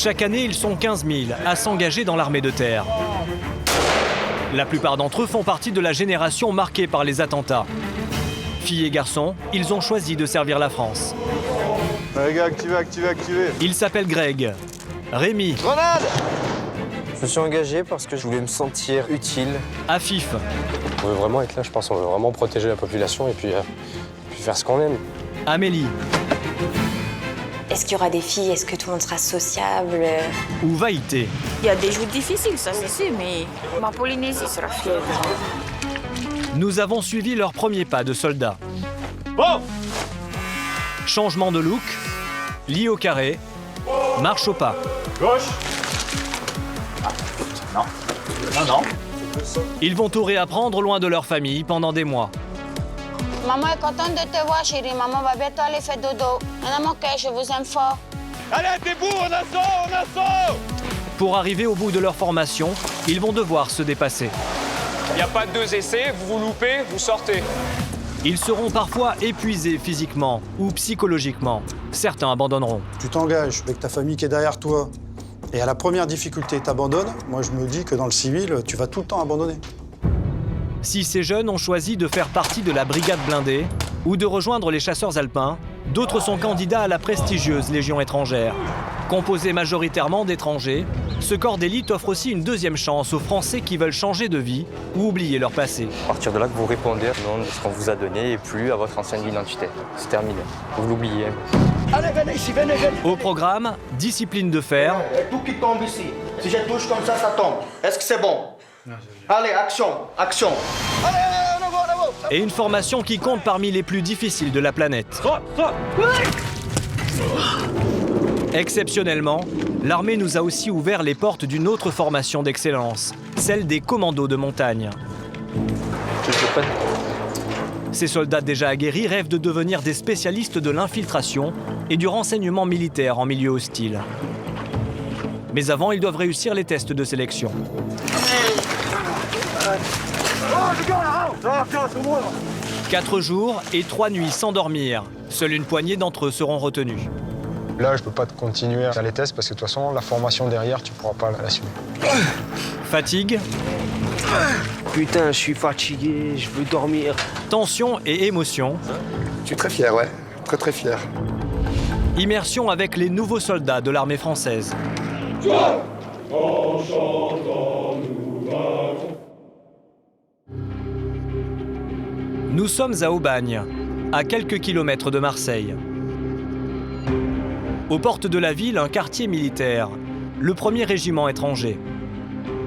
Chaque année, ils sont 15 000 à s'engager dans l'armée de terre. La plupart d'entre eux font partie de la génération marquée par les attentats. Filles et garçons, ils ont choisi de servir la France. Les gars, activez. Ils s'appellent Greg, Rémi, Grenade! Je me suis engagé parce que je voulais me sentir utile. Afif, On veut vraiment être là, je pense. On veut vraiment protéger la population et puis faire ce qu'on aime. Amélie Est-ce qu'il y aura des filles? Est-ce que tout le monde sera sociable? ou Vaïté. Il y a des jours difficiles, ça c'est sûr, mais ma Polynésie sera fière. Nous avons suivi leurs premiers pas de soldats. Bon! Changement de look, lit au carré, marche au pas. Gauche! Non. Ils vont tout réapprendre loin de leur famille pendant des mois. Maman est contente de te voir, chérie. Maman va bientôt aller faire dodo. Madame, ok, je vous aime fort. Allez, debout, on assaut! Pour arriver au bout de leur formation, ils vont devoir se dépasser. Il n'y a pas de 2 essais, vous loupez, vous sortez. Ils seront parfois épuisés physiquement ou psychologiquement. Certains abandonneront. Tu t'engages avec ta famille qui est derrière toi, et à la première difficulté, t'abandonnes. Moi, je me dis que dans le civil, tu vas tout le temps abandonner. Si ces jeunes ont choisi de faire partie de la brigade blindée ou de rejoindre les chasseurs alpins, d'autres sont candidats à la prestigieuse Légion étrangère. Composé majoritairement d'étrangers, ce corps d'élite offre aussi une deuxième chance aux Français qui veulent changer de vie ou oublier leur passé. À partir de là, que vous répondez au nom de ce qu'on vous a donné et plus à votre ancienne identité. C'est terminé. Vous l'oubliez. Allez, venez ici, venez. Au programme, discipline de fer, Tout qui tombe ici. Si je touche comme ça tombe. Est-ce que c'est bon? Allez, action. Allez, on va. et une formation qui compte parmi les plus difficiles de la planète. Exceptionnellement, l'armée nous a aussi ouvert les portes d'une autre formation d'excellence, celle des commandos de montagne. Ces soldats déjà aguerris rêvent de devenir des spécialistes de l'infiltration et du renseignement militaire en milieu hostile. Mais avant, ils doivent réussir les tests de sélection. 4 jours et 3 nuits sans dormir. Seule une poignée d'entre eux seront retenus. Là, je peux pas continuer à faire les tests parce que de toute façon, la formation derrière, tu pourras pas l'assumer. Fatigue, Putain, je suis fatigué, je veux dormir. tension et émotion. Je suis très fier, ouais. Très fier. Immersion avec les nouveaux soldats de l'armée française. Nous sommes à Aubagne, à quelques kilomètres de Marseille. Aux portes de la ville, un quartier militaire, le 1er régiment étranger.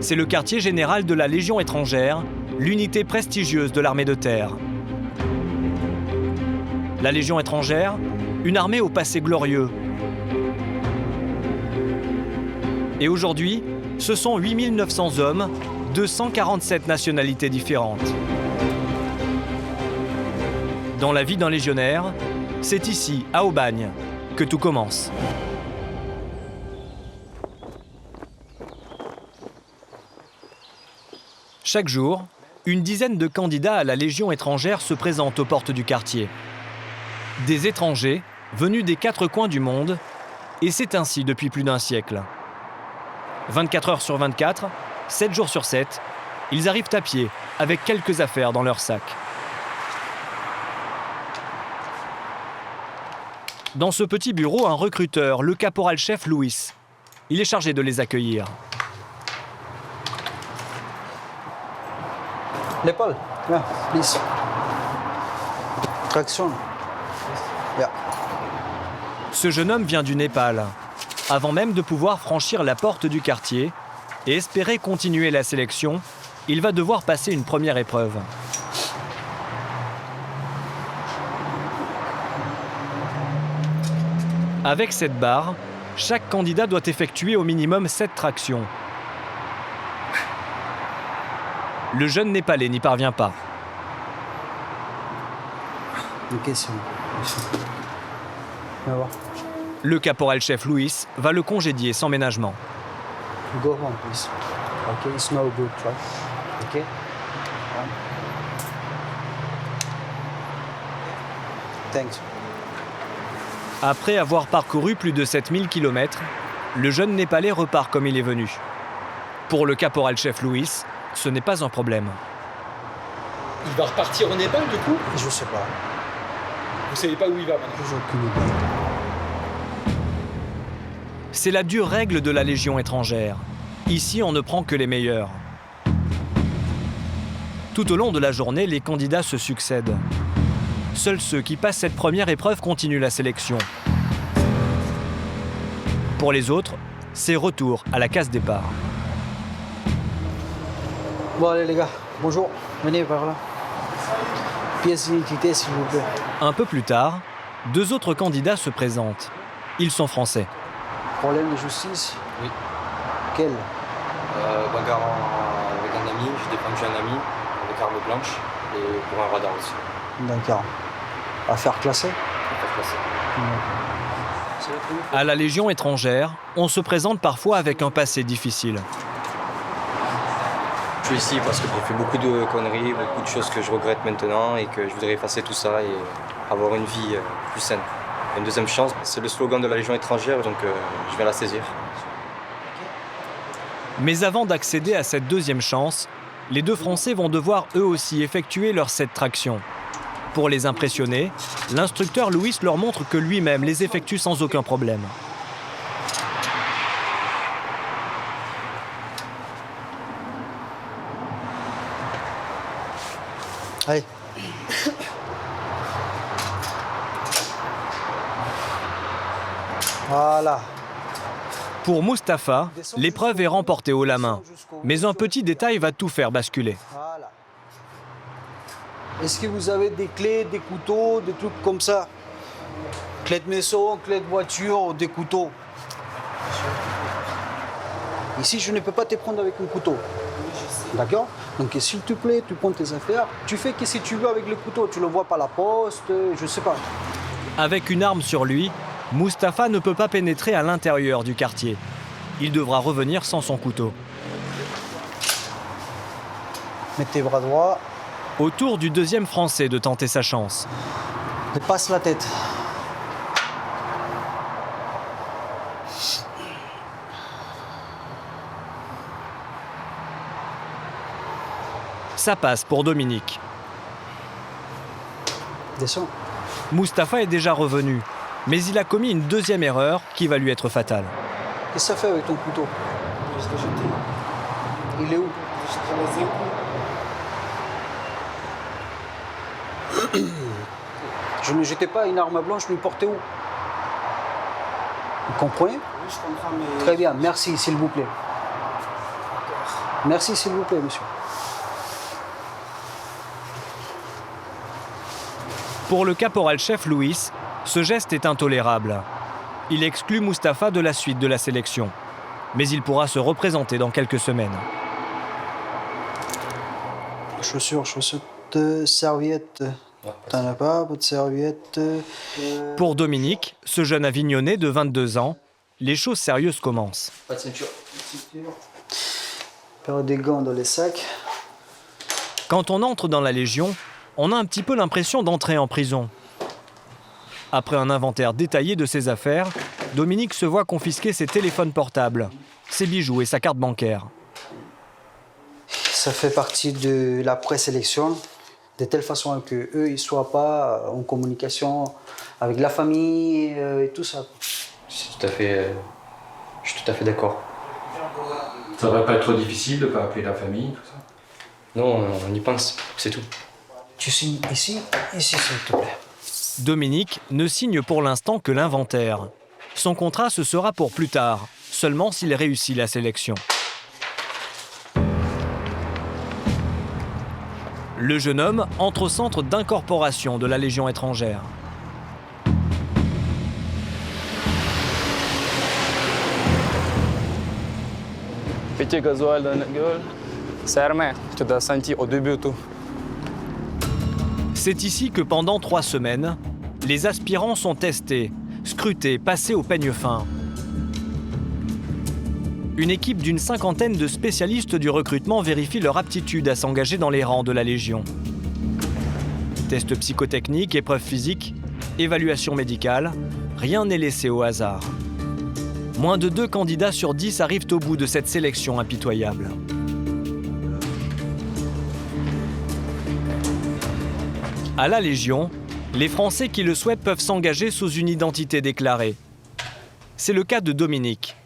C'est le quartier général de la Légion étrangère, l'unité prestigieuse de l'armée de terre. La Légion étrangère, une armée au passé glorieux. Et aujourd'hui, ce sont 8900 hommes de 147 nationalités différentes. Dans la vie d'un légionnaire, c'est ici, à Aubagne, que tout commence. Chaque jour, une dizaine de candidats à la Légion étrangère se présentent aux portes du quartier. Des étrangers venus des 4 coins du monde, et c'est ainsi depuis plus d'un siècle. 24 heures sur 24, 7 jours sur 7, ils arrivent à pied avec quelques affaires dans leur sac. Dans ce petit bureau, un recruteur, le caporal-chef Louis. Il est chargé de les accueillir. L'épaule. Yeah, please. Traction. Yeah. Ce jeune homme vient du Népal, avant même de pouvoir franchir la porte du quartier et espérer continuer la sélection, il va devoir passer une première épreuve. Avec cette barre, chaque candidat doit effectuer au minimum 7 tractions. Le jeune Népalais n'y parvient pas. Une question. On va voir. Le caporal-chef Louis va le congédier sans ménagement. Go home, please. Okay, it's no good, right? Okay? Thanks. Après avoir parcouru plus de 7000 km, Le jeune Népalais repart comme il est venu. Pour le caporal-chef Louis, ce n'est pas un problème. Il va repartir au Népal, du coup? Je sais pas. Vous savez pas où il va maintenant? J'ai aucune idée. C'est la dure règle de la Légion étrangère. Ici, on ne prend que les meilleurs. Tout au long de la journée, les candidats se succèdent. Seuls ceux qui passent cette première épreuve continuent la sélection. Pour les autres, c'est retour à la case départ. Bon, allez, les gars, bonjour. Venez par là. Pièce d'identité, s'il vous plaît. Un peu plus tard, 2 autres candidats se présentent. Ils sont français. Problème de justice? Oui. Quel? Bagarre avec un ami, j'ai défendu un ami avec arme blanche et pour un radar aussi. D'accord. Affaire classée? Affaire classée. À la Légion étrangère, on se présente parfois avec un passé difficile. Je suis ici parce que j'ai fait beaucoup de conneries, beaucoup de choses que je regrette maintenant et que je voudrais effacer tout ça et avoir une vie plus saine. Une deuxième chance, c'est le slogan de la Légion étrangère, donc je viens la saisir. Mais avant d'accéder à cette deuxième chance, les 2 Français vont devoir eux aussi effectuer leur 7 tractions. Pour les impressionner, l'instructeur Louis leur montre que lui-même les effectue sans aucun problème. Allez. Voilà. Pour Mustapha, l'épreuve est remportée haut la main. Mais un petit détail va tout faire basculer. Voilà. Est-ce que vous avez des clés, des couteaux, des trucs comme ça? Clés de maison, clés de voiture, des couteaux. Ici, je ne peux pas te prendre avec un couteau. D'accord? Donc, s'il te plaît, tu prends tes affaires. Tu fais que si tu veux avec le couteau, tu le vois par la poste, je sais pas. Avec une arme sur lui, Mustapha ne peut pas pénétrer à l'intérieur du quartier. Il devra revenir sans son couteau. Mets tes bras droits. Au tour du 2e Français de tenter sa chance. Dépasse la tête. Ça passe pour Dominique. Descends. Mustapha est déjà revenu, mais il a commis une 2e erreur qui va lui être fatale. Qu'est-ce que ça fait avec ton couteau? Il est où? Je ne jetais pas une arme blanche, je lui portais où? Vous comprenez? Oui, je comprends, mais... Très bien, merci, s'il vous plaît. Merci, s'il vous plaît, monsieur. Pour le caporal-chef Louis, ce geste est intolérable. Il exclut Mustapha de la suite de la sélection. Mais il pourra se représenter dans quelques semaines. Chaussures, chaussettes, serviettes. T'en as pas de serviettes? Pour Dominique, ce jeune Avignonnais de 22 ans, les choses sérieuses commencent. Pas de ceinture. Paire des gants dans les sacs. Quand on entre dans la Légion, on a un petit peu l'impression d'entrer en prison. Après un inventaire détaillé de ses affaires, Dominique se voit confisquer ses téléphones portables, ses bijoux et sa carte bancaire. Ça fait partie de la présélection, de telle façon qu'eux, ils ne soient pas en communication avec la famille et tout ça. Je suis tout à fait d'accord. Ça ne devrait pas être trop difficile de ne pas appeler la famille, tout ça? Non, on y pense, c'est tout. Tu signes ici, s'il te plaît. Dominique ne signe pour l'instant que l'inventaire. Son contrat, ce sera pour plus tard, seulement s'il réussit la sélection. Le jeune homme entre au centre d'incorporation de la Légion étrangère. Petit gasoil dans la gueule. C'est armé, tu dois sentir au début tout. C'est ici que pendant 3 semaines, les aspirants sont testés, scrutés, passés au peigne fin. Une équipe d'une 50aine de spécialistes du recrutement vérifie leur aptitude à s'engager dans les rangs de la Légion. Tests psychotechniques, épreuves physiques, évaluation médicale, rien n'est laissé au hasard. Moins de 2 candidats sur 10 arrivent au bout de cette sélection impitoyable. À la Légion, les Français qui le souhaitent peuvent s'engager sous une identité déclarée. C'est le cas de Dominique.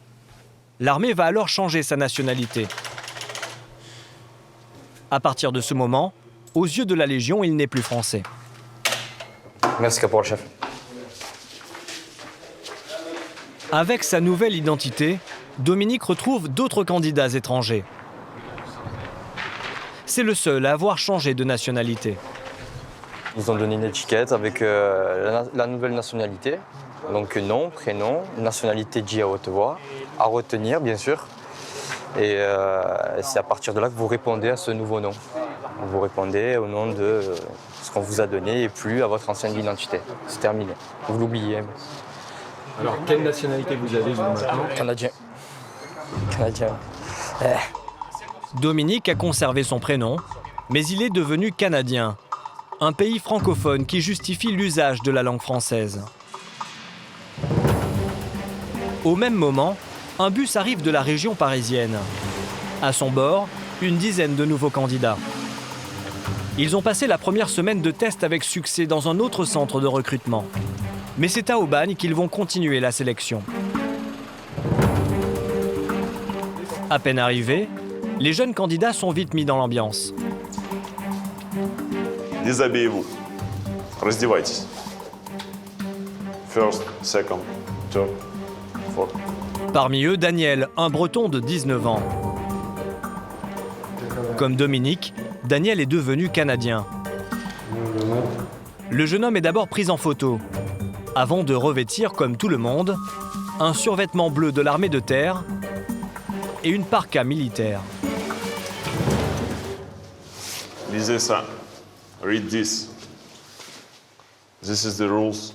L'armée va alors changer sa nationalité. À partir de ce moment, aux yeux de la Légion, il n'est plus français. Merci, caporal chef. Avec sa nouvelle identité, Dominique retrouve d'autres candidats étrangers. C'est le seul à avoir changé de nationalité. Ils ont donné une étiquette avec la nouvelle nationalité. Donc nom, prénom, nationalité dit à haute voix, à retenir bien sûr. Et c'est à partir de là que vous répondez à ce nouveau nom. Vous répondez au nom de ce qu'on vous a donné et plus à votre ancienne identité. C'est terminé. Vous l'oubliez. Alors, quelle nationalité vous avez vous maintenant? Canadien. Canadien. Dominique a conservé son prénom, mais il est devenu canadien, un pays francophone qui justifie l'usage de la langue française. Au même moment, un bus arrive de la région parisienne. À son bord, une dizaine de nouveaux candidats. Ils ont passé la première semaine de test avec succès dans un autre centre de recrutement. Mais c'est à Aubagne qu'ils vont continuer la sélection. À peine arrivés, les jeunes candidats sont vite mis dans l'ambiance. Déshabillez-vous. Раздевайтесь. First, second, third, fourth. Parmi eux, Daniel, un breton de 19 ans. Comme Dominique, Daniel est devenu canadien. Le jeune homme est d'abord pris en photo, avant de revêtir, comme tout le monde, un survêtement bleu de l'armée de terre et une parka militaire. Lisez ça. Read this. This is the rules.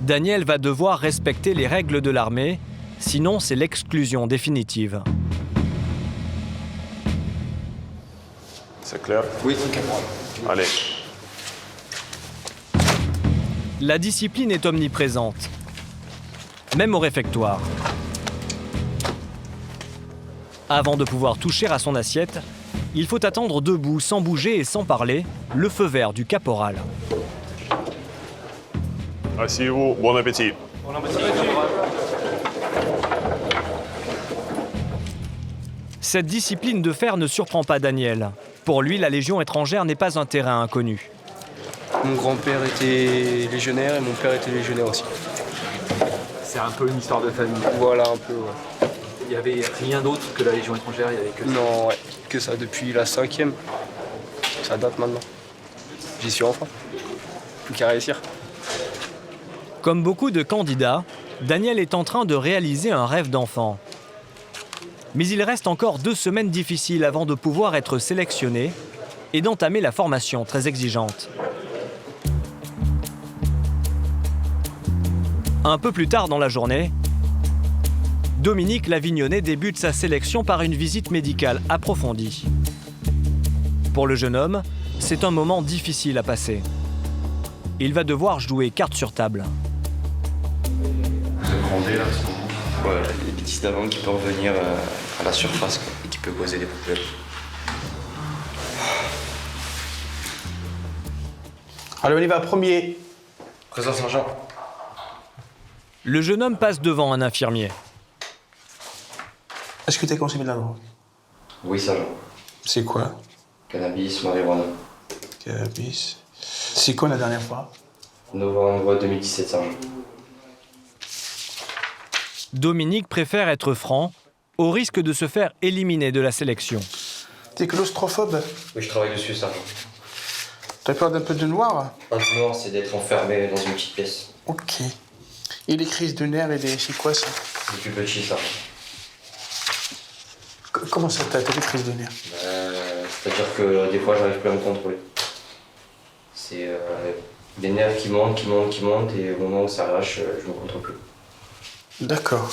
Daniel va devoir respecter les règles de l'armée, sinon c'est l'exclusion définitive. C'est clair? Oui, c'est clair. Allez. La discipline est omniprésente, même au réfectoire. Avant de pouvoir toucher à son assiette, il faut attendre debout, sans bouger et sans parler, le feu vert du caporal. Asseyez-vous. Bon appétit. Cette discipline de fer ne surprend pas Daniel. Pour lui, la Légion étrangère n'est pas un terrain inconnu. Mon grand-père était légionnaire et mon père était légionnaire aussi. C'est un peu une histoire de famille. Voilà, un peu, ouais. Il n'y avait rien d'autre que la Légion étrangère, il n'y avait que ça. Non, ouais, que ça depuis la 5e. Ça date maintenant. J'y suis enfin. Plus qu'à réussir. Comme beaucoup de candidats, Daniel est en train de réaliser un rêve d'enfant. Mais il reste encore 2 semaines difficiles avant de pouvoir être sélectionné et d'entamer la formation très exigeante. Un peu plus tard dans la journée, Dominique Lavignonnet débute sa sélection par une visite médicale approfondie. Pour le jeune homme, c'est un moment difficile à passer. Il va devoir jouer carte sur table. Vous êtes grondé là, ce moment? Voilà, les bêtises d'avant qui peuvent revenir à la surface quoi, et qui peuvent causer des problèmes. Allez, on y va, premier. Présent, sergent. Le jeune homme passe devant un infirmier. Est-ce que tu as consommé de la drogue? Oui, sergent. C'est quoi? Cannabis, marijuana. Cannabis. C'est quoi la dernière fois? Novembre 2017, sergent. Dominique préfère être franc, au risque de se faire éliminer de la sélection. T'es claustrophobe? Oui, je travaille dessus, sergent. T'as peur d'un peu de noir? Pas de noir, c'est d'être enfermé dans une petite pièce. Ok. Et les crises de nerfs, c'est quoi ça? C'est plus petit, sergent. Comment ça, t'as des crises de nerfs? C'est-à-dire que des fois, j'arrive plus à me contrôler. C'est des nerfs qui montent, et au moment où ça lâche, je me contrôle plus. D'accord.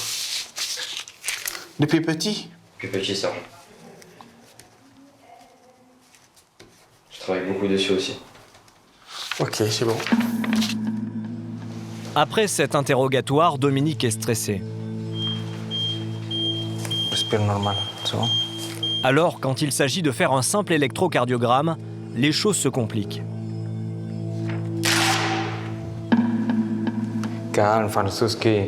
Depuis petit? Plus petit, sergent. Je travaille beaucoup dessus aussi. Ok, c'est bon. Après cet interrogatoire, Dominique est stressé. Respire normal, c'est bon. Alors, quand il s'agit de faire un simple électrocardiogramme, les choses se compliquent. Calme, Francuski.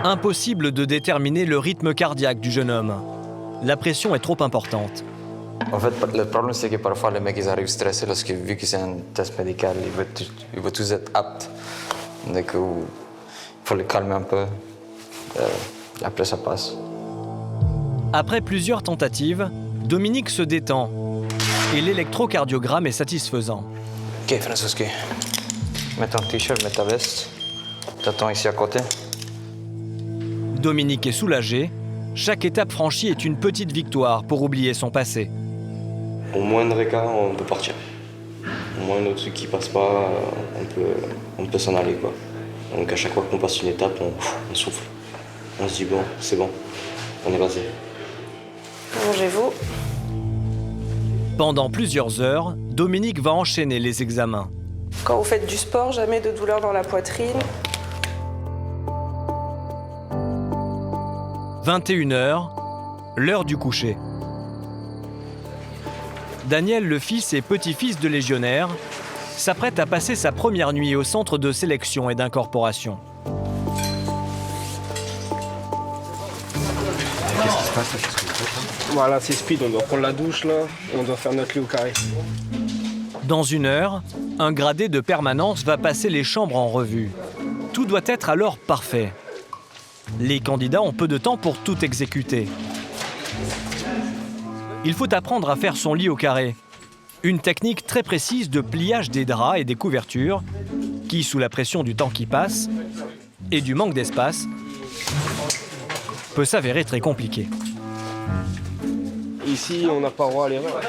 Impossible de déterminer le rythme cardiaque du jeune homme. La pression est trop importante. En fait, le problème, c'est que parfois, les mecs, ils arrivent stressés parce que vu que c'est un test médical, ils veulent tous être aptes. Donc, il faut les calmer un peu. Après, ça passe. Après plusieurs tentatives, Dominique se détend et l'électrocardiogramme est satisfaisant. Ok, Francuski. Mets ton t-shirt, mets ta veste. T'attends ici à côté. Dominique est soulagé. Chaque étape franchie est une petite victoire pour oublier son passé. Au moindre cas, on peut partir. Au moindre truc qui passe pas, on peut s'en aller, quoi. Donc à chaque fois qu'on passe une étape, on souffle. On se dit bon, c'est bon, on est passé. Mangez-vous. Pendant plusieurs heures, Dominique va enchaîner les examens. Quand vous faites du sport, jamais de douleur dans la poitrine. 21h, l'heure du coucher. Daniel, le fils et petit-fils de légionnaire, s'apprête à passer sa première nuit au centre de sélection et d'incorporation. Qu'est-ce qui se passe là? Voilà, c'est speed, on doit prendre la douche là, on doit faire notre lit au carré. Dans 1 heure, un gradé de permanence va passer les chambres en revue. Tout doit être alors parfait. Les candidats ont peu de temps pour tout exécuter. Il faut apprendre à faire son lit au carré. Une technique très précise de pliage des draps et des couvertures qui, sous la pression du temps qui passe et du manque d'espace, peut s'avérer très compliqué. Ici, on n'a pas le droit à l'erreur.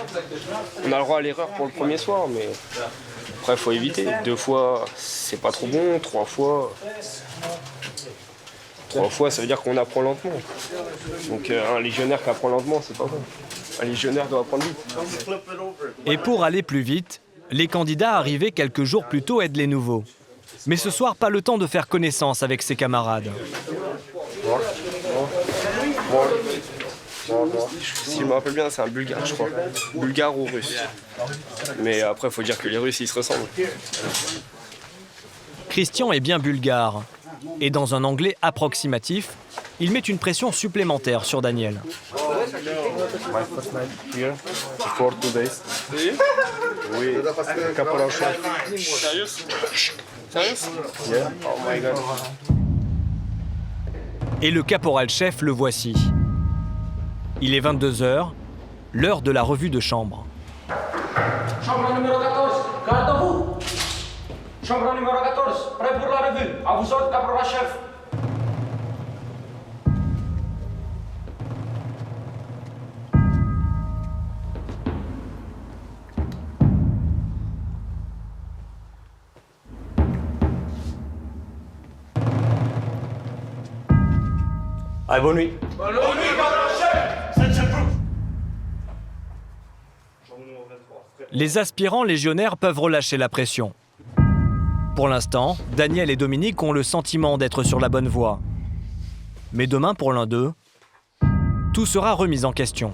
On a le droit à l'erreur pour le premier soir, mais après, il faut éviter. 2 fois, c'est pas trop bon. 3 fois... 3 fois, ça veut dire qu'on apprend lentement. Donc un légionnaire qui apprend lentement, c'est pas bon. Un légionnaire doit apprendre vite. Et pour aller plus vite, les candidats arrivés quelques jours plus tôt aident les nouveaux. Mais ce soir, pas le temps de faire connaissance avec ses camarades. Si je me rappelle bien, c'est un Bulgare, je crois. Bulgare ou russe. Mais après, il faut dire que les Russes, ils se ressemblent. Christian est bien bulgare. Et dans un anglais approximatif, il met une pression supplémentaire sur Daniel. My first night here, before 2 days. Oui, caporal chef. Sérieux? Yeah. Oh my god. Et le caporal-chef le voici. Il est 22h, l'heure de la revue de chambre. Chambre numéro 14, garde à vous. Chambre numéro 14, prêt pour la revue. À vous autres, caporal-chef. Allez, bonne nuit. Bonne nuit, caporal-chef. Les aspirants légionnaires peuvent relâcher la pression. Pour l'instant, Daniel et Dominique ont le sentiment d'être sur la bonne voie. Mais demain, pour l'un d'eux, tout sera remis en question.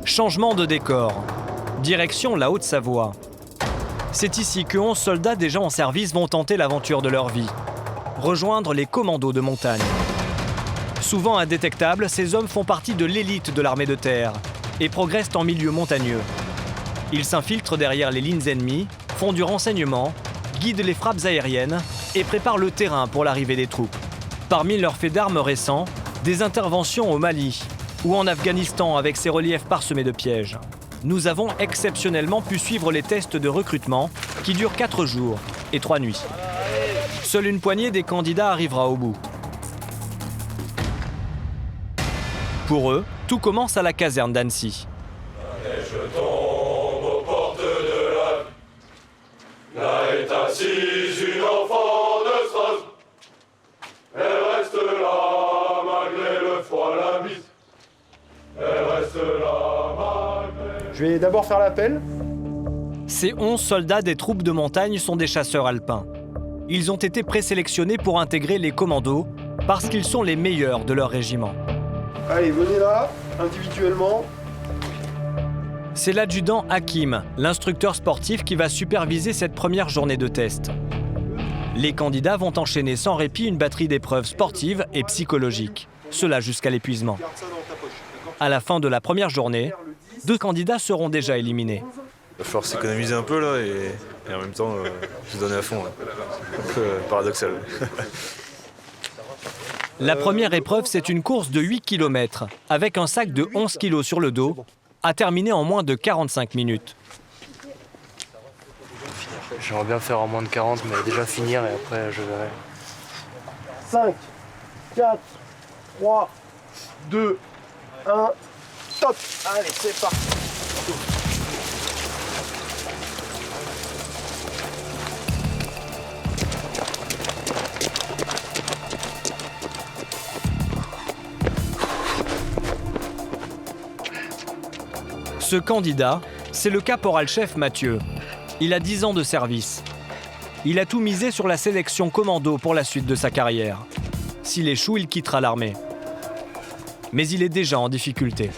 Changement de décor. Direction la Haute-Savoie. C'est ici que 11 soldats déjà en service vont tenter l'aventure de leur vie. Rejoindre les commandos de montagne. Souvent indétectables, ces hommes font partie de l'élite de l'armée de terre et progressent en milieu montagneux. Ils s'infiltrent derrière les lignes ennemies, font du renseignement, guident les frappes aériennes et préparent le terrain pour l'arrivée des troupes. Parmi leurs faits d'armes récents, des interventions au Mali ou en Afghanistan avec ses reliefs parsemés de pièges. Nous avons exceptionnellement pu suivre les tests de recrutement qui durent 4 jours et 3 nuits. Seule une poignée des candidats arrivera au bout. Pour eux, tout commence à la caserne d'Annecy. Je tombe aux portes de la... Là est assise une enfant de Strasbourg. Je vais d'abord faire l'appel. Ces 11 soldats des troupes de montagne sont des chasseurs alpins. Ils ont été présélectionnés pour intégrer les commandos parce qu'ils sont les meilleurs de leur régiment. Allez, venez là, individuellement. C'est l'adjudant Hakim, l'instructeur sportif qui va superviser cette première journée de test. Les candidats vont enchaîner sans répit une batterie d'épreuves sportives et psychologiques, cela jusqu'à l'épuisement. À la fin de la première journée, 2 candidats seront déjà éliminés. Il va falloir s'économiser un peu là et en même temps se donner à fond. Là. Un peu paradoxal. La première épreuve, c'est une course de 8 km avec un sac de 11 kg sur le dos, à terminer en moins de 45 minutes. J'aimerais bien faire en moins de 40, mais déjà finir et après je verrai. 5, 4, 3, 2, 1, top. Allez, c'est parti. Ce candidat, c'est le caporal-chef Mathieu. Il a 10 ans de service. Il a tout misé sur la sélection commando pour la suite de sa carrière. S'il échoue, il quittera l'armée. Mais il est déjà en difficulté.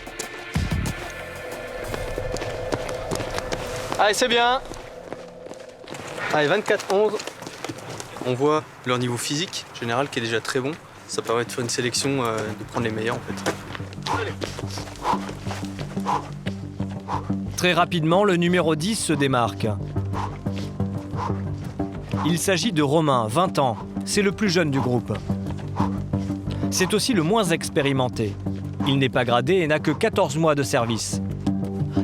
Allez, c'est bien. Allez, 24-11. On voit leur niveau physique général qui est déjà très bon. Ça permet de faire une sélection, de prendre les meilleurs en fait. Très rapidement, le numéro 10 se démarque. Il s'agit de Romain, 20 ans. C'est le plus jeune du groupe. C'est aussi le moins expérimenté. Il n'est pas gradé et n'a que 14 mois de service.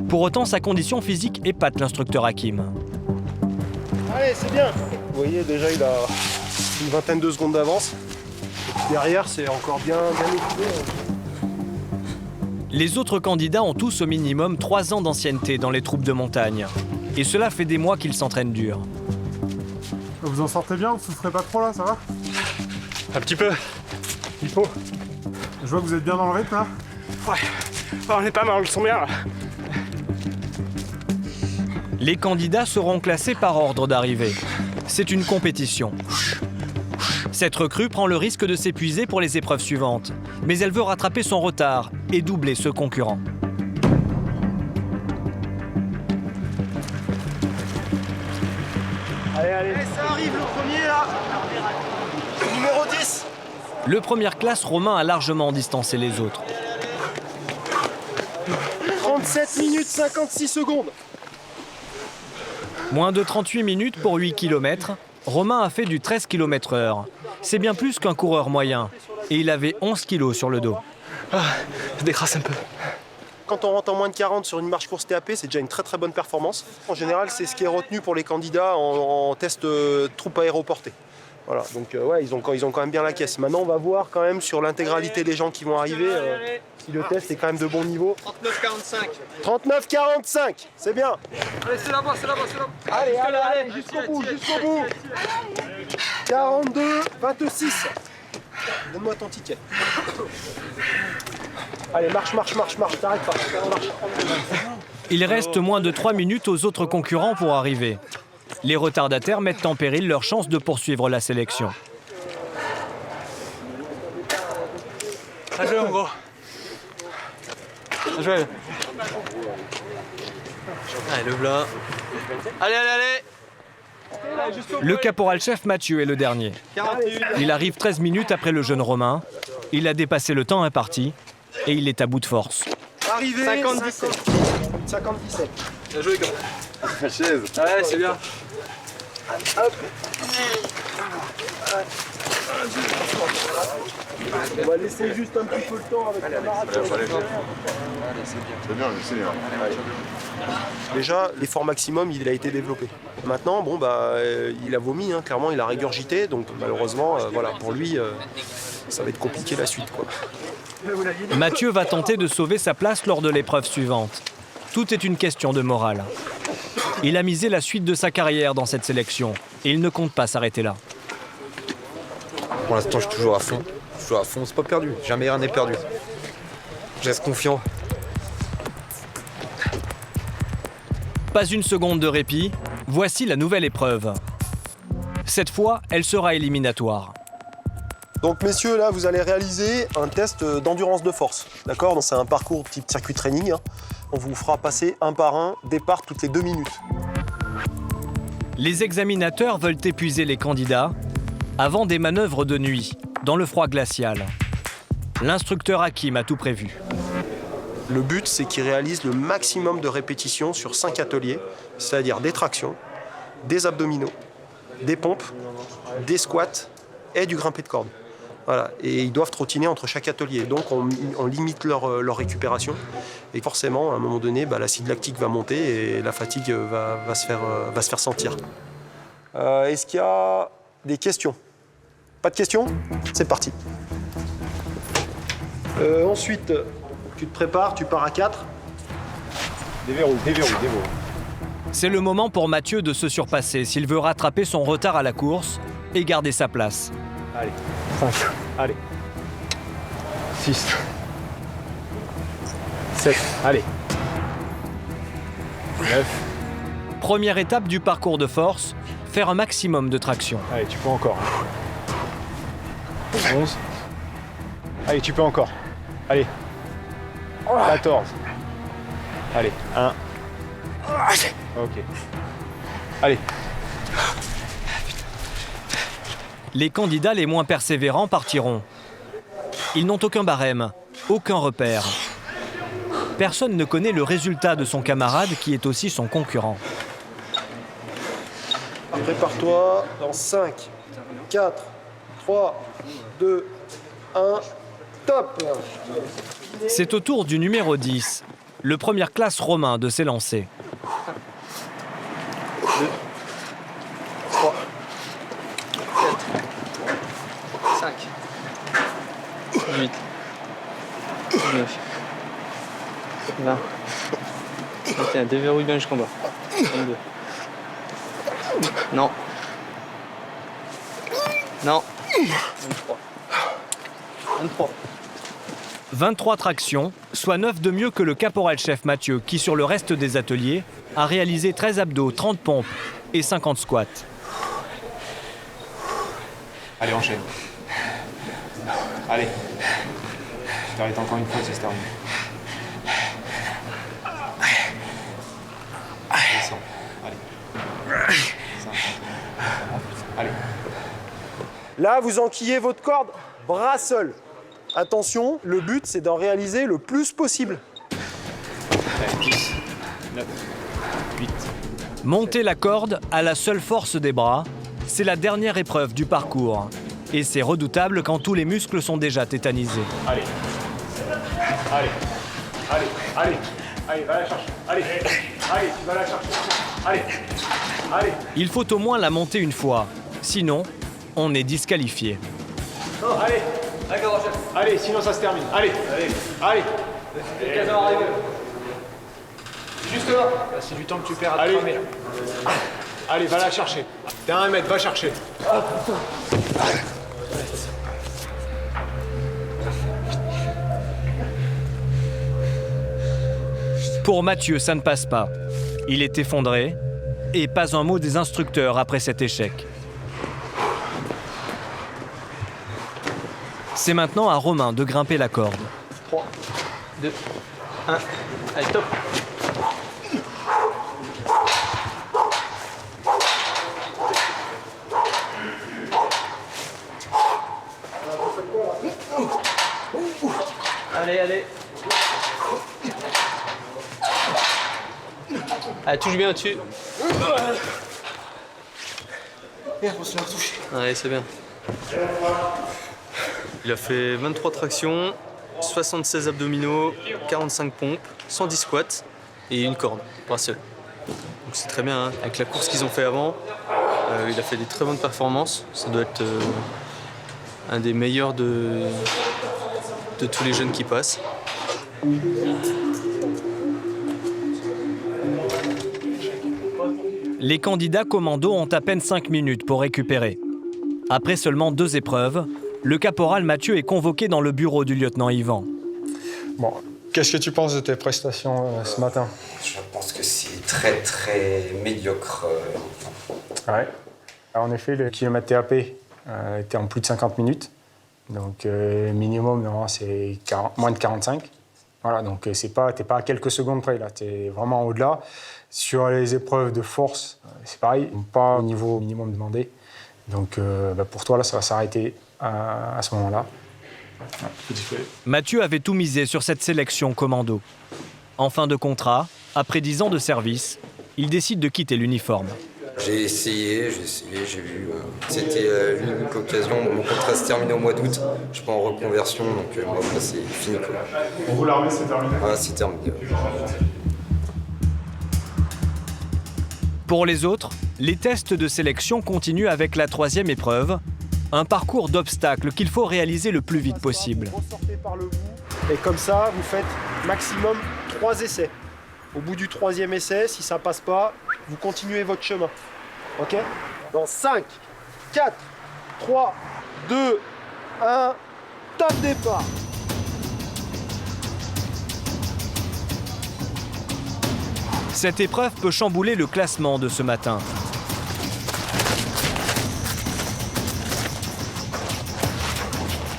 Pour autant, sa condition physique épate l'instructeur Hakim. Allez, c'est bien. Vous voyez, déjà, il a une vingtaine de secondes d'avance. Derrière, c'est encore bien équilibré. Les autres candidats ont tous au minimum 3 ans d'ancienneté dans les troupes de montagne. Et cela fait des mois qu'ils s'entraînent dur. Vous en sortez bien? Vous souffrez pas trop là, ça va? Un petit peu. Il faut. Je vois que vous êtes bien dans le rythme là. Ouais, on est pas mal, on le sent bien là. Les candidats seront classés par ordre d'arrivée. C'est une compétition. Cette recrue prend le risque de s'épuiser pour les épreuves suivantes, mais elle veut rattraper son retard et doubler ce concurrent. Allez, allez. Ça arrive le premier là. Numéro 10. Le première classe, Romain a largement distancé les autres. 37 minutes 56 secondes. Moins de 38 minutes pour 8 km, Romain a fait du 13 km/h. C'est bien plus qu'un coureur moyen. Et il avait 11 kg sur le dos. Ah, je décrasse un peu. Quand on rentre en moins de 40 sur une marche course TAP, c'est déjà une très très bonne performance. En général, c'est ce qui est retenu pour les candidats en test troupe aéroportée. Voilà, donc ouais, ils ont quand même bien la caisse. Maintenant, on va voir quand même sur l'intégralité des gens qui vont arriver si le test est quand même de bon niveau. 39-45. 39-45, c'est bien. Allez, c'est là-bas, c'est là-bas, c'est là-bas. Allez, jusqu'au bout, jusqu'au bout. 42-26. Donne-moi ton ticket. Allez, marche, t'arrêtes pas. Marche. Il reste moins de 3 minutes aux autres concurrents pour arriver. Les retardataires mettent en péril leur chance de poursuivre la sélection. Bien joué, mon gros. Bien joué. Allez, le blanc. Allez. Le caporal-chef Mathieu est le dernier. Il arrive 13 minutes après le jeune Romain. Il a dépassé le temps imparti et il est à bout de force. Arrivé 57. 57. Bien joué, gars. Chaise. Ouais, c'est bien. Hop. On va laisser juste un petit peu le temps avec la marathon. C'est bien. Déjà, l'effort maximum, il a été développé. Maintenant, bon, il a vomi, hein, clairement, il a régurgité. Donc malheureusement, voilà, pour lui, ça va être compliqué la suite, quoi. Mathieu va tenter de sauver sa place lors de l'épreuve suivante. Tout est une question de morale. Il a misé la suite de sa carrière dans cette sélection et il ne compte pas s'arrêter là. Pour l'instant, je suis toujours à fond. C'est pas perdu. Jamais rien n'est perdu. Je reste confiant. Pas une seconde de répit, voici la nouvelle épreuve. Cette fois, elle sera éliminatoire. Donc messieurs, là vous allez réaliser un test d'endurance de force. D'accord? Donc c'est un parcours type circuit training. On vous fera passer un par un, départ toutes les 2 minutes. Les examinateurs veulent épuiser les candidats avant des manœuvres de nuit, dans le froid glacial. L'instructeur Hakim a tout prévu. Le but, c'est qu'ils réalisent le maximum de répétitions sur 5 ateliers, c'est-à-dire des tractions, des abdominaux, des pompes, des squats et du grimpé de corde. Voilà. Et ils doivent trottiner entre chaque atelier. Donc on limite leur récupération. Et forcément, à un moment donné, l'acide lactique va monter et la fatigue va se faire sentir. Est-ce qu'il y a des questions? Pas de questions? C'est parti. Ensuite, tu te prépares, tu pars à 4. Déverrouille. C'est le moment pour Mathieu de se surpasser s'il veut rattraper son retard à la course et garder sa place. Allez, 5, allez. 6. 7, allez. 9. Première étape du parcours de force, faire un maximum de traction. Allez, tu peux encore. 11. Allez, tu peux encore. Allez. 14. Allez, 1. Ok. Allez. Les candidats les moins persévérants partiront. Ils n'ont aucun barème, aucun repère. Personne ne connaît le résultat de son camarade qui est aussi son concurrent. Prépare-toi dans 5, 4, 3, 2, 1, top! C'est au tour du numéro 10, le première classe Romain, de s'élancer. 2, 3, 4, 5, 8, 9, 20. Tiens, déverrouille bien jusqu'en bas. 22. Non. Non. 23. 23. 23 tractions, soit 9 de mieux que le caporal-chef Mathieu, qui sur le reste des ateliers a réalisé 13 abdos, 30 pompes et 50 squats. Allez, enchaîne. Allez. Je t'arrête encore une fois, c'est terminé. Descends. Allez. Allez. Là, vous enquillez votre corde, bras seul. Attention, le but, c'est d'en réaliser le plus possible. 10, 9, 8. Monter la corde à la seule force des bras, c'est la dernière épreuve du parcours. Et c'est redoutable quand tous les muscles sont déjà tétanisés. Allez. Allez. Allez. Allez. Allez, va la chercher. Allez. Allez, tu vas la chercher. Allez. Allez. Il faut au moins la monter une fois. Sinon, on est disqualifié. Allez. Allez, sinon ça se termine. Allez. Allez. Juste là. C'est du temps que tu perds à te cramer. Allez, va la chercher. T'es à 1 mètre, va chercher. Ah, putain. Pour Mathieu, ça ne passe pas. Il est effondré et pas un mot des instructeurs après cet échec. C'est maintenant à Romain de grimper la corde. 3, 2, 1. Allez, top. Allez. Allez, touche bien au-dessus. Merde, on se l'a retouché. Allez, c'est bien. Il a fait 23 tractions, 76 abdominaux, 45 pompes, 110 squats et une corde, bras seul. Donc c'est très bien, hein. Avec la course qu'ils ont fait avant, il a fait des très bonnes performances. Ça doit être un des meilleurs de tous les jeunes qui passent. Les candidats commando ont à peine 5 minutes pour récupérer. Après seulement 2 épreuves, le caporal Mathieu est convoqué dans le bureau du lieutenant Yvan. Bon, qu'est-ce que tu penses de tes prestations ce matin? Je pense que c'est très médiocre. Ouais. En effet, le kilomètre TAP était en plus de 50 minutes. Donc minimum, normalement, c'est moins de 45. Voilà, donc t'es pas à quelques secondes près, là, t'es vraiment au-delà. Sur les épreuves de force, c'est pareil, pas au niveau minimum demandé. Donc pour toi, là, ça va s'arrêter à ce moment-là. Ouais. Mathieu avait tout misé sur cette sélection commando. En fin de contrat, après 10 ans de service, il décide de quitter l'uniforme. J'ai essayé, j'ai vu. C'était l'unique occasion. Mon contrat se termine au mois d'août. Je suis en reconversion, donc moi, c'est fini. Quoi. Pour vous, l'armée, c'est terminé? Ah, c'est terminé. Pour les autres, les tests de sélection continuent avec la 3e épreuve, un parcours d'obstacles qu'il faut réaliser le plus vite possible. Vous ressortez par le bout, et comme ça, vous faites maximum 3 essais. Au bout du 3e essai, si ça passe pas, vous continuez votre chemin. Ok? Dans 5, 4, 3, 2, 1, top départ! Cette épreuve peut chambouler le classement de ce matin.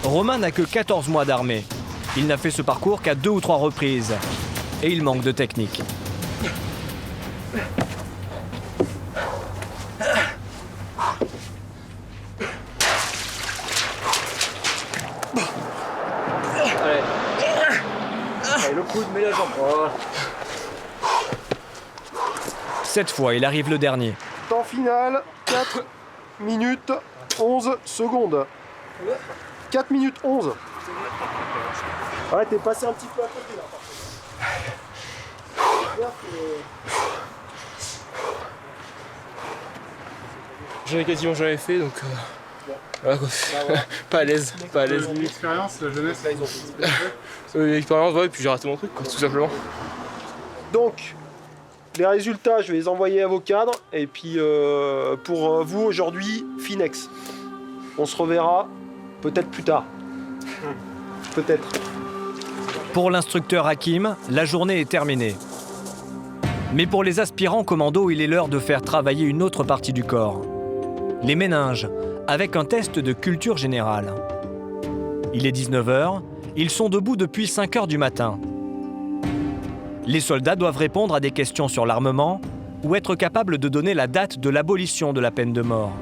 Romain n'a que 14 mois d'armée. Il n'a fait ce parcours qu'à 2 ou 3 reprises. Et il manque de technique. Allez, le coude, mets la jambe. Voilà. Cette fois, il arrive le dernier. Temps final, 4 minutes 11 secondes. 4 minutes 11. Ouais, t'es passé un petit peu à côté là. J'en ai quasiment jamais fait, donc voilà quoi. Pas à l'aise, pas à l'aise. L'expérience, la jeunesse, là, ils ont fait. L'expérience, ouais, et puis j'ai raté mon truc, quoi, tout simplement. Donc, les résultats, je vais les envoyer à vos cadres. Et puis, pour vous, aujourd'hui, Finex. On se reverra peut-être plus tard. Peut-être. Pour l'instructeur Hakim, la journée est terminée. Mais pour les aspirants commando, il est l'heure de faire travailler une autre partie du corps. Les méninges, avec un test de culture générale. Il est 19h, ils sont debout depuis 5 h du matin. Les soldats doivent répondre à des questions sur l'armement ou être capables de donner la date de l'abolition de la peine de mort.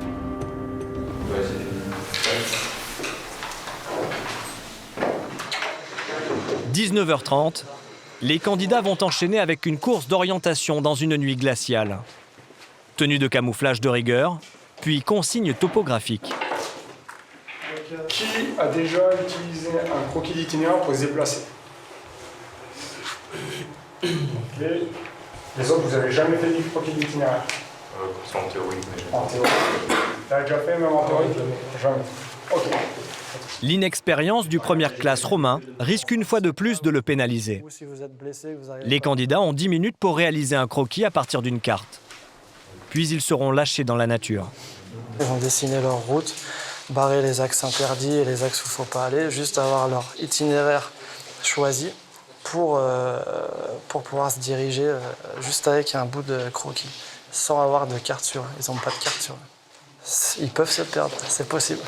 « 19h30, les candidats vont enchaîner avec une course d'orientation dans une nuit glaciale. Tenue de camouflage de rigueur, puis consigne topographique. Qui a déjà utilisé un croquis d'itinéraire pour se déplacer? Les autres, vous n'avez jamais fait du croquis d'itinéraire? C'est en théorie. En théorie. T'as déjà fait même en théorie? Jamais. Ok. L'inexpérience du première classe Romain risque une fois de plus de le pénaliser. Les candidats ont 10 minutes pour réaliser un croquis à partir d'une carte. Puis ils seront lâchés dans la nature. Ils vont dessiner leur route, barrer les axes interdits et les axes où il ne faut pas aller, juste avoir leur itinéraire choisi pour pouvoir se diriger juste avec un bout de croquis, sans avoir de carte sur eux. Ils n'ont pas de carte sur eux. Ils peuvent se perdre, c'est possible.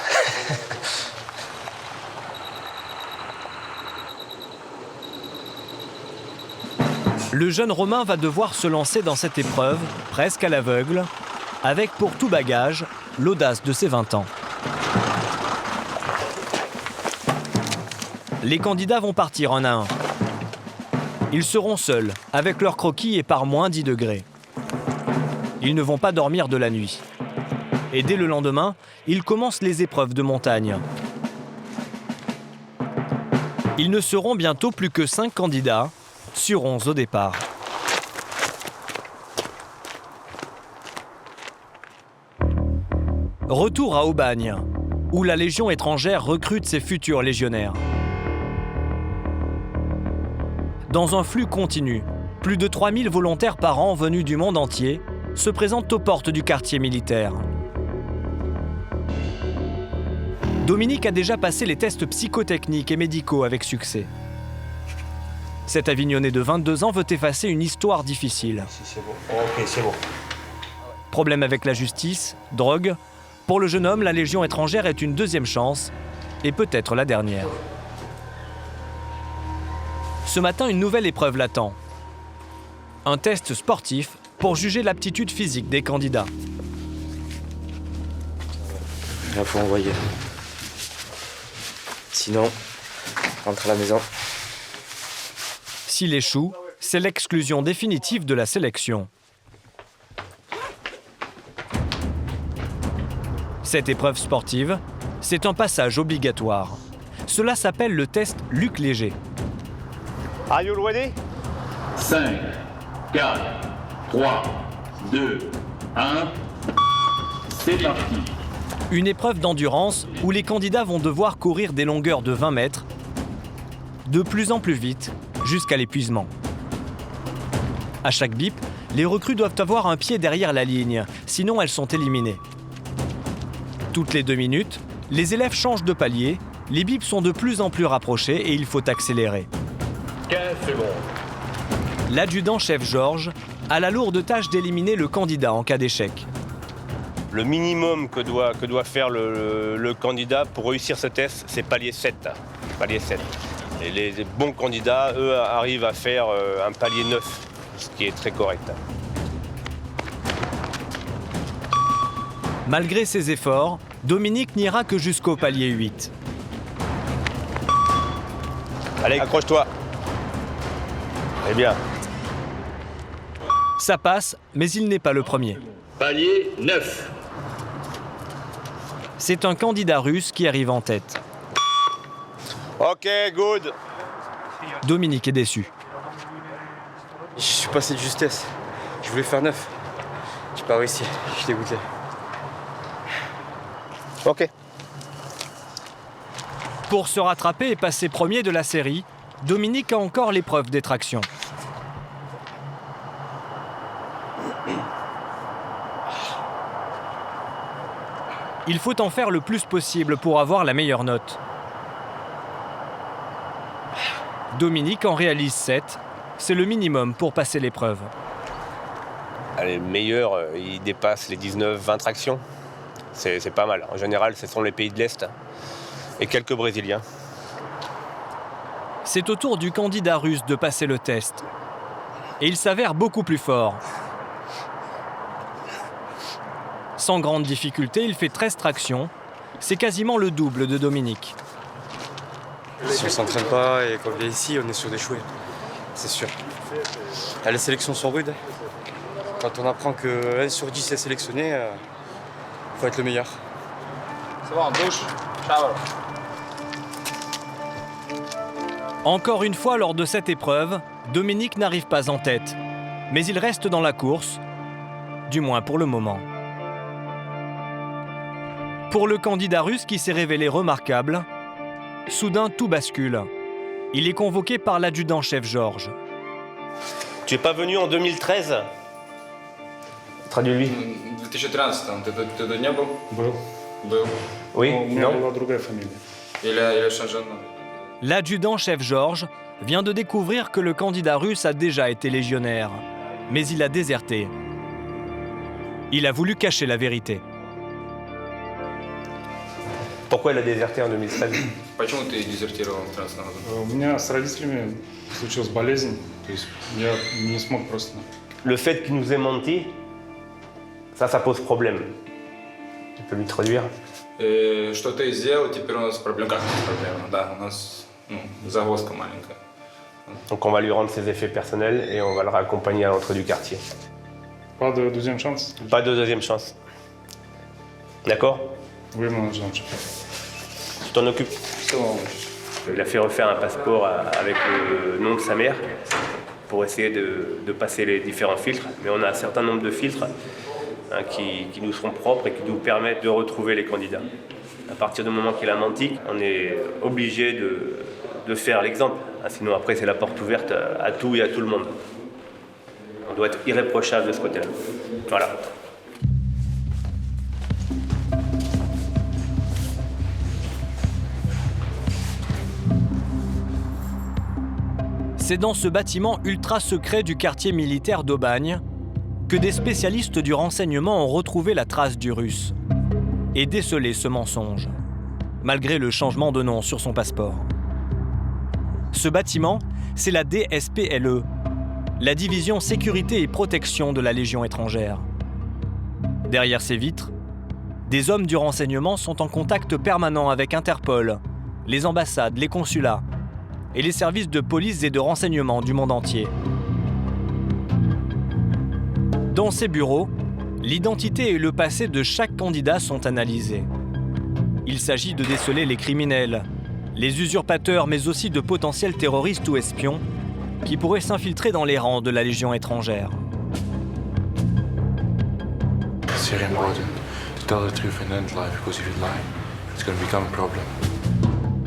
Le jeune Romain va devoir se lancer dans cette épreuve, presque à l'aveugle, avec pour tout bagage l'audace de ses 20 ans. Les candidats vont partir un à un. Ils seront seuls, avec leur croquis et par moins 10 degrés. Ils ne vont pas dormir de la nuit. Et dès le lendemain, ils commencent les épreuves de montagne. Ils ne seront bientôt plus que 5 candidats, sur 11 au départ. Retour à Aubagne, où la Légion étrangère recrute ses futurs légionnaires. Dans un flux continu, plus de 3000 volontaires par an venus du monde entier se présentent aux portes du quartier militaire. Dominique a déjà passé les tests psychotechniques et médicaux avec succès. Cet Avignonnais de 22 ans veut effacer une histoire difficile. C'est bon. Ok, c'est bon. Problème avec la justice, drogue. Pour le jeune homme, la Légion étrangère est une deuxième chance, et peut-être la dernière. Ce matin, une nouvelle épreuve l'attend. Un test sportif pour juger l'aptitude physique des candidats. Il faut envoyer. Sinon, rentre à la maison. S'il échoue, c'est l'exclusion définitive de la sélection. Cette épreuve sportive, c'est un passage obligatoire. Cela s'appelle le test Luc Léger. Are you ready? 5, 4, 3, 2, 1, c'est parti. Une épreuve d'endurance où les candidats vont devoir courir des longueurs de 20 mètres, de plus en plus vite, jusqu'à l'épuisement. À chaque bip, les recrues doivent avoir un pied derrière la ligne, sinon elles sont éliminées. Toutes les 2 minutes, les élèves changent de palier, les bips sont de plus en plus rapprochés et il faut accélérer. 15 secondes. L'adjudant-chef Georges a la lourde tâche d'éliminer le candidat en cas d'échec. Le minimum que doit faire le candidat pour réussir ce test, c'est palier 7. Palier 7. Et les bons candidats, eux, arrivent à faire un palier 9, ce qui est très correct. Malgré ses efforts, Dominique n'ira que jusqu'au palier 8. Allez, accroche-toi. Très bien. Ça passe, mais il n'est pas le premier. Palier 9. C'est un candidat russe qui arrive en tête. Ok, good. Dominique est déçu. Je suis passé de justesse. Je voulais faire 9. J'ai pas réussi. Je suis dégoûté. Ok. Pour se rattraper et passer premier de la série, Dominique a encore l'épreuve des tractions. Il faut en faire le plus possible pour avoir la meilleure note. Dominique en réalise 7. C'est le minimum pour passer l'épreuve. Les meilleurs, ils dépassent les 19-20 tractions. C'est pas mal. En général, ce sont les pays de l'Est et quelques Brésiliens. C'est au tour du candidat russe de passer le test. Et il s'avère beaucoup plus fort. Sans grande difficulté, il fait 13 tractions. C'est quasiment le double de Dominique. Si on s'entraîne pas et qu'on vient ici, on est sûr d'échouer. C'est sûr. Les sélections sont rudes. Quand on apprend que 1 sur 10 est sélectionné, faut être le meilleur. C'est bon, douche, shower. Encore une fois, lors de cette épreuve, Dominique n'arrive pas en tête. Mais il reste dans la course, du moins pour le moment. Pour le candidat russe qui s'est révélé remarquable, soudain tout bascule. Il est convoqué par l'adjudant-chef Georges. Tu es pas venu en 2013? Traduis-lui. В 2013 ты тут не был? Был. Был. Oui, У меня non. была другая фамилия. Или changé de nom? L'adjudant-chef Georges vient de découvrir que le candidat russe a déjà été légionnaire. Mais il a déserté. Il a voulu cacher la vérité. Pourquoi il a déserté en 2013? Почему ты дезертировал 13 году? У меня с родителями случилась болезнь, то есть я не смог просто. Le fait qu'il nous ait menti, ça pose problème. Tu peux lui traduire? Что ты сделал, теперь у нас проблема. Как проблема? Да, у нас загвоздка маленькая. Donc on va lui rendre ses effets personnels et on va le raccompagner à l'entrée du quartier. Pas de deuxième chance? Pas de deuxième chance. D'accord? Oui, mon agent. Tu t'en occupes? Il a fait refaire un passeport avec le nom de sa mère pour essayer de passer les différents filtres. Mais on a un certain nombre de filtres qui nous seront propres et qui nous permettent de retrouver les candidats. À partir du moment qu'il a menti, on est obligé de faire l'exemple. Sinon après c'est la porte ouverte à tout et à tout le monde. On doit être irréprochable de ce côté-là. Voilà. C'est dans ce bâtiment ultra secret du quartier militaire d'Aubagne que des spécialistes du renseignement ont retrouvé la trace du Russe et décelé ce mensonge, malgré le changement de nom sur son passeport. Ce bâtiment, c'est la DSPLE, la division sécurité et protection de la Légion étrangère. Derrière ces vitres, des hommes du renseignement sont en contact permanent avec Interpol, les ambassades, les consulats et les services de police et de renseignement du monde entier. Dans ces bureaux, l'identité et le passé de chaque candidat sont analysés. Il s'agit de déceler les criminels, les usurpateurs, mais aussi de potentiels terroristes ou espions qui pourraient s'infiltrer dans les rangs de la Légion étrangère.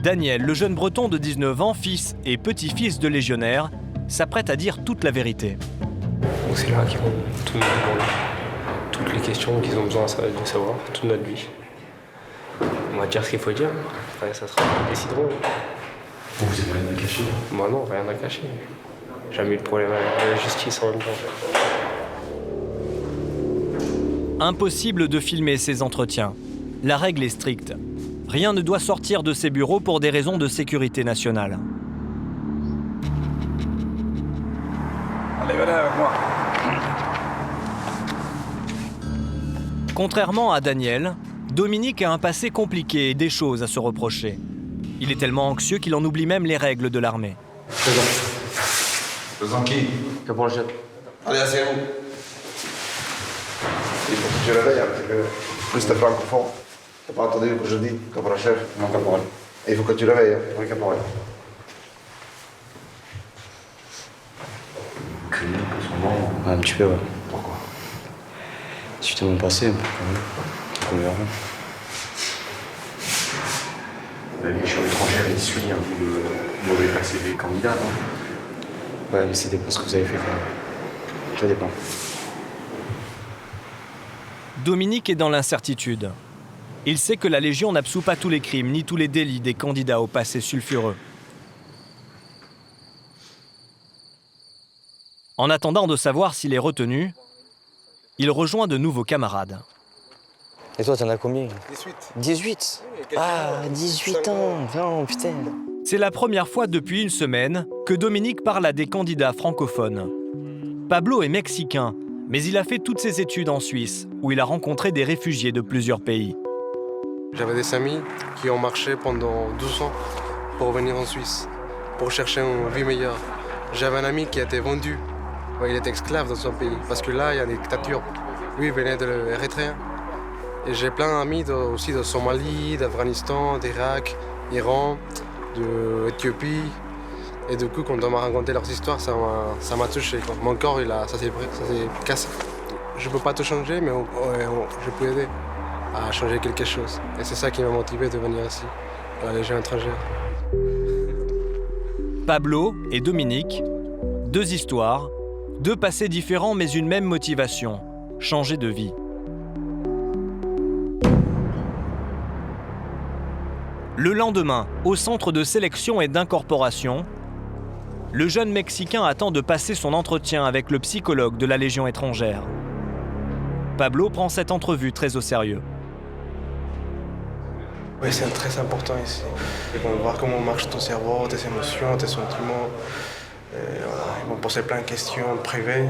Daniel, le jeune breton de 19 ans, fils et petit-fils de légionnaire, s'apprête à dire toute la vérité. C'est là qu'ils vont tout nous demander. Toutes les questions qu'ils ont besoin de savoir, toute notre vie. On va dire ce qu'il faut dire. Enfin, ça sera ils décideront. Vous avez rien à cacher? Moi non, rien à cacher. Jamais eu de problème avec la justice en même temps. Impossible de filmer ces entretiens. La règle est stricte. Rien ne doit sortir de ces bureaux pour des raisons de sécurité nationale. Allez, venez avec moi. Contrairement à Daniel, Dominique a un passé compliqué et des choses à se reprocher. Il est tellement anxieux qu'il en oublie même les règles de l'armée. Présent qui? Caporal-chef. Allez, asseyez-vous. Il faut que tu réveilles un petit peu. Plus t'es francophone. T'as pas entendu ce que je dis, caporal-chef? Non, caporal. Et il faut que tu réveilles. Oui, caporal. Un petit peu, ouais. Pourquoi? Suite à mon passé, un peu quand même. La Légion étrangère, il suit un peu le mauvais passé des candidats, non? Ouais, mais ça dépend de ce que vous avez fait quand même. Ça dépend. Dominique est dans l'incertitude. Il sait que la Légion n'absout pas tous les crimes ni tous les délits des candidats au passé sulfureux. En attendant de savoir s'il est retenu, il rejoint de nouveaux camarades. Et toi, t'en as combien? 18. 18? Ah, 18 ans, non, putain. C'est la première fois depuis une semaine que Dominique parle à des candidats francophones. Pablo est mexicain, mais il a fait toutes ses études en Suisse, où il a rencontré des réfugiés de plusieurs pays. J'avais des amis qui ont marché pendant 12 ans pour venir en Suisse, pour chercher une vie meilleure. J'avais un ami qui a été vendu. Il était esclave dans son pays, parce que là, il y a des dictatures. Lui, il venait de l'Érythrée. Et j'ai plein d'amis aussi de Somalie, d'Afghanistan, d'Irak, d'Iran, d'Éthiopie. Et du coup, quand on m'a raconté leurs histoires, ça m'a touché. Mon corps, ça s'est cassé. Je ne peux pas tout changer, mais je peux aider à changer quelque chose. Et c'est ça qui m'a motivé de venir ici, à la Légion étrangère. Pablo et Dominique, deux histoires, deux passés différents mais une même motivation, changer de vie. Le lendemain, au centre de sélection et d'incorporation, le jeune Mexicain attend de passer son entretien avec le psychologue de la Légion étrangère. Pablo prend cette entrevue très au sérieux. Oui, c'est très important ici. Ils vont voir comment marche ton cerveau, tes émotions, tes sentiments. Ils vont poser plein de questions privées.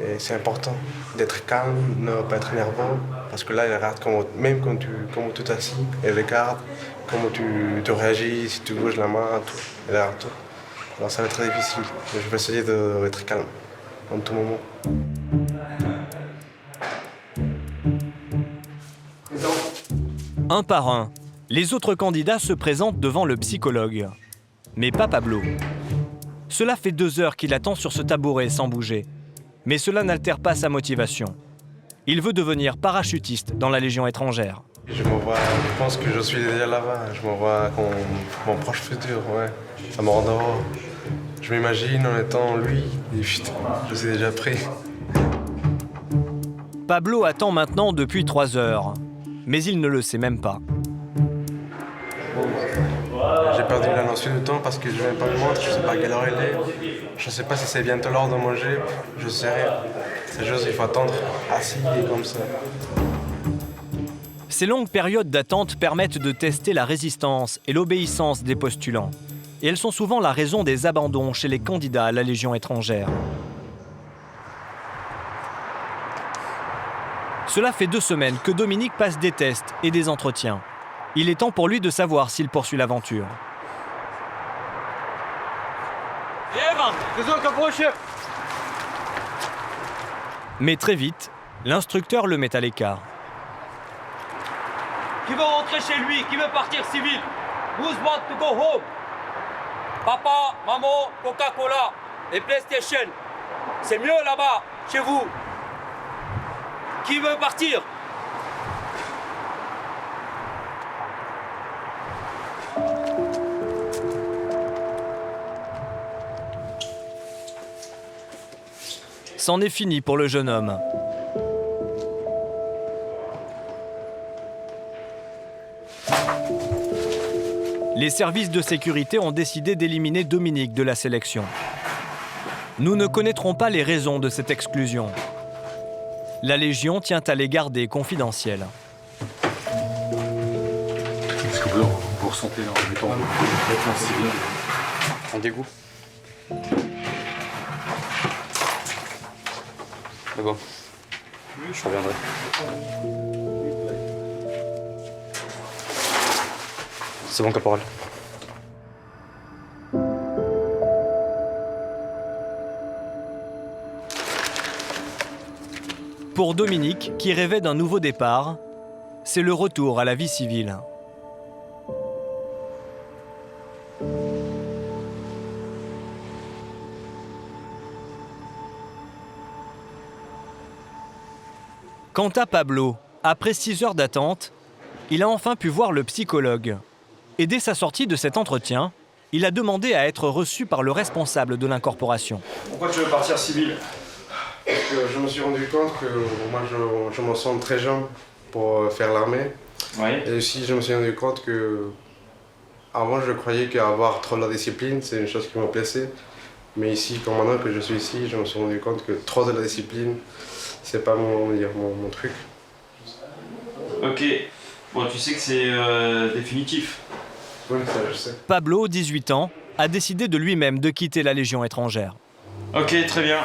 Et c'est important d'être calme, ne pas être nerveux. Parce que là, ils regardent même quand tu t'assis, ils regardent comment tu réagis, si tu bouges la main, tout. Ils regardent tout. Alors ça va être très difficile. Je vais essayer d'être calme en tout moment. Un par un, les autres candidats se présentent devant le psychologue. Mais pas Pablo. Cela fait 2 heures qu'il attend sur ce tabouret sans bouger. Mais cela n'altère pas sa motivation. Il veut devenir parachutiste dans la Légion étrangère. Je pense que je suis déjà là-bas. Je me vois comme mon proche futur, ouais. Ça me rend heureux. Je m'imagine en étant lui. Et putain, je suis déjà prêt. Pablo attend maintenant depuis 3 heures. Mais il ne le sait même pas. J'ai perdu la notion du temps parce que je n'ai pas de montre, je ne sais pas à quelle heure elle est. Je ne sais pas si c'est bientôt l'heure de manger, je ne sais rien. C'est juste qu'il faut attendre assis et comme ça. Ces longues périodes d'attente permettent de tester la résistance et l'obéissance des postulants. Et elles sont souvent la raison des abandons chez les candidats à la Légion étrangère. Cela fait 2 semaines que Dominique passe des tests et des entretiens. Il est temps pour lui de savoir s'il poursuit l'aventure. Mais très vite, l'instructeur le met à l'écart. Qui veut rentrer chez lui? Qui veut partir civil? Who's want to go home? Papa, maman, Coca-Cola et PlayStation. C'est mieux là-bas, chez vous. Qui veut partir? C'en est fini pour le jeune homme. Les services de sécurité ont décidé d'éliminer Dominique de la sélection. Nous ne connaîtrons pas les raisons de cette exclusion. La Légion tient à les garder confidentielles. Est-ce que vous ressentez en étant un civil un dégoût? Mais bon, je reviendrai. C'est bon, caporal. Pour Dominique, qui rêvait d'un nouveau départ, c'est le retour à la vie civile. Quant à Pablo, après 6 heures d'attente, il a enfin pu voir le psychologue. Et dès sa sortie de cet entretien, il a demandé à être reçu par le responsable de l'incorporation. Pourquoi tu veux partir civil? Parce que je me suis rendu compte que moi je me sens très jeune pour faire l'armée. Ouais. Et aussi je me suis rendu compte que avant je croyais qu'avoir trop de la discipline c'est une chose qui me plaisait. Mais ici, comme maintenant que je suis ici, je me suis rendu compte que trop de la discipline, c'est pas mon truc. Ok, bon tu sais que c'est définitif. Oui, ça je sais. Pablo, 18 ans, a décidé de lui-même de quitter la Légion étrangère. Ok, très bien.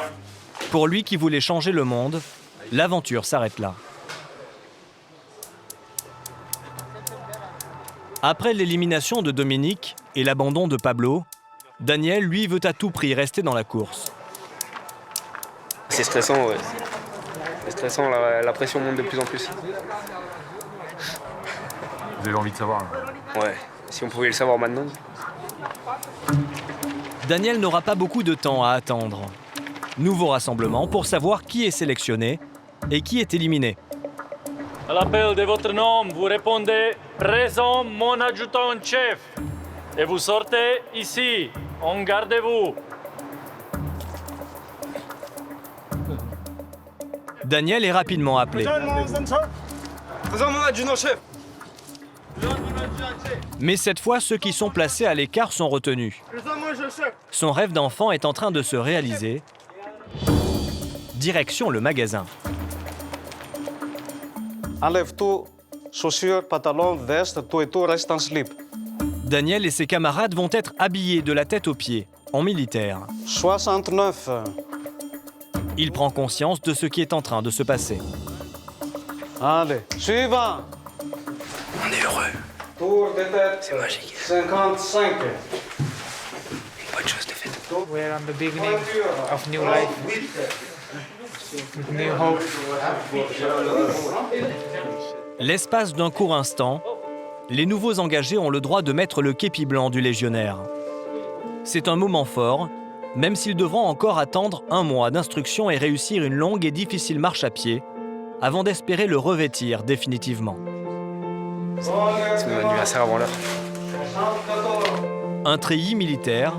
Pour lui qui voulait changer le monde, l'aventure s'arrête là. Après l'élimination de Dominique et l'abandon de Pablo, Daniel, lui, veut à tout prix rester dans la course. C'est stressant, ouais. C'est stressant, la pression monte de plus en plus. Vous avez envie de savoir? Ouais, si on pouvait le savoir maintenant. Daniel n'aura pas beaucoup de temps à attendre. Nouveau rassemblement pour savoir qui est sélectionné et qui est éliminé. À l'appel de votre nom, vous répondez « Présent, mon adjudant-chef ». Et vous sortez ici, en gardez-vous. Daniel est rapidement appelé. Présent, mon adjudant-chef. Mais cette fois, ceux qui sont placés à l'écart sont retenus. Son rêve d'enfant est en train de se réaliser. Direction le magasin. Enlève tout, chaussures, pantalons, veste, tout et tout reste en slip. Daniel et ses camarades vont être habillés de la tête aux pieds, en militaire. 69. Il prend conscience de ce qui est en train de se passer. Allez, suivant. On est heureux. Tour de tête. C'est magique. 55. Une bonne chose de faite. We're on the beginning of new life. With new hope. L'espace d'un court instant, les nouveaux engagés ont le droit de mettre le képi blanc du légionnaire. C'est un moment fort, même s'ils devront encore attendre 1 mois d'instruction et réussir une longue et difficile marche à pied, avant d'espérer le revêtir définitivement. C'est mon anniversaire avant l'heure. Un treillis militaire,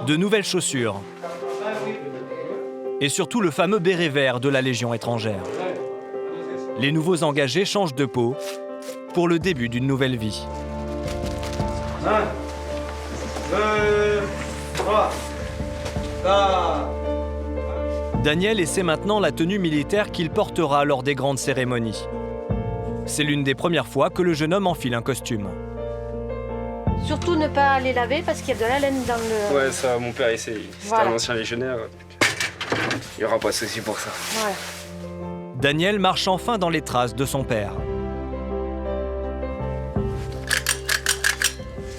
de nouvelles chaussures, et surtout le fameux béret vert de la Légion étrangère. Les nouveaux engagés changent de peau pour le début d'une nouvelle vie. 1, 2, 3, 4. Daniel essaie maintenant la tenue militaire qu'il portera lors des grandes cérémonies. C'est l'une des premières fois que le jeune homme enfile un costume. Surtout ne pas les laver parce qu'il y a de la laine dans le... Ouais, ça, mon père, c'était Voilà. un ancien légionnaire. Il n'y aura pas de souci pour ça. Ouais. Daniel marche enfin dans les traces de son père.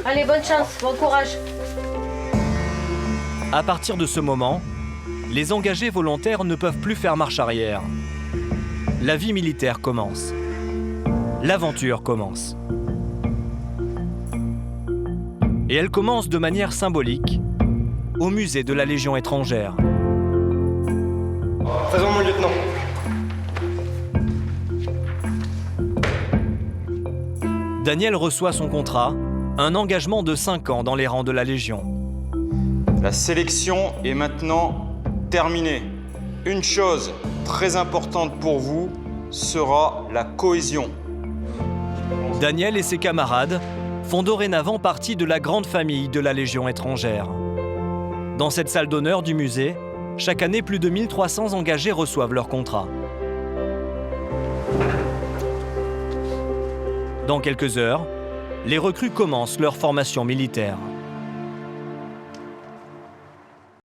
Allez, bonne chance, bon courage. À partir de ce moment, les engagés volontaires ne peuvent plus faire marche arrière. La vie militaire commence. L'aventure commence. Et elle commence de manière symbolique au musée de la Légion étrangère. Faisons mon lieutenant. Daniel reçoit son contrat, un engagement de 5 ans dans les rangs de la Légion. La sélection est maintenant terminée. Une chose très importante pour vous sera la cohésion. Daniel et ses camarades font dorénavant partie de la grande famille de la Légion étrangère. Dans cette salle d'honneur du musée, chaque année, plus de 1300 engagés reçoivent leur contrat. Dans quelques heures, les recrues commencent leur formation militaire.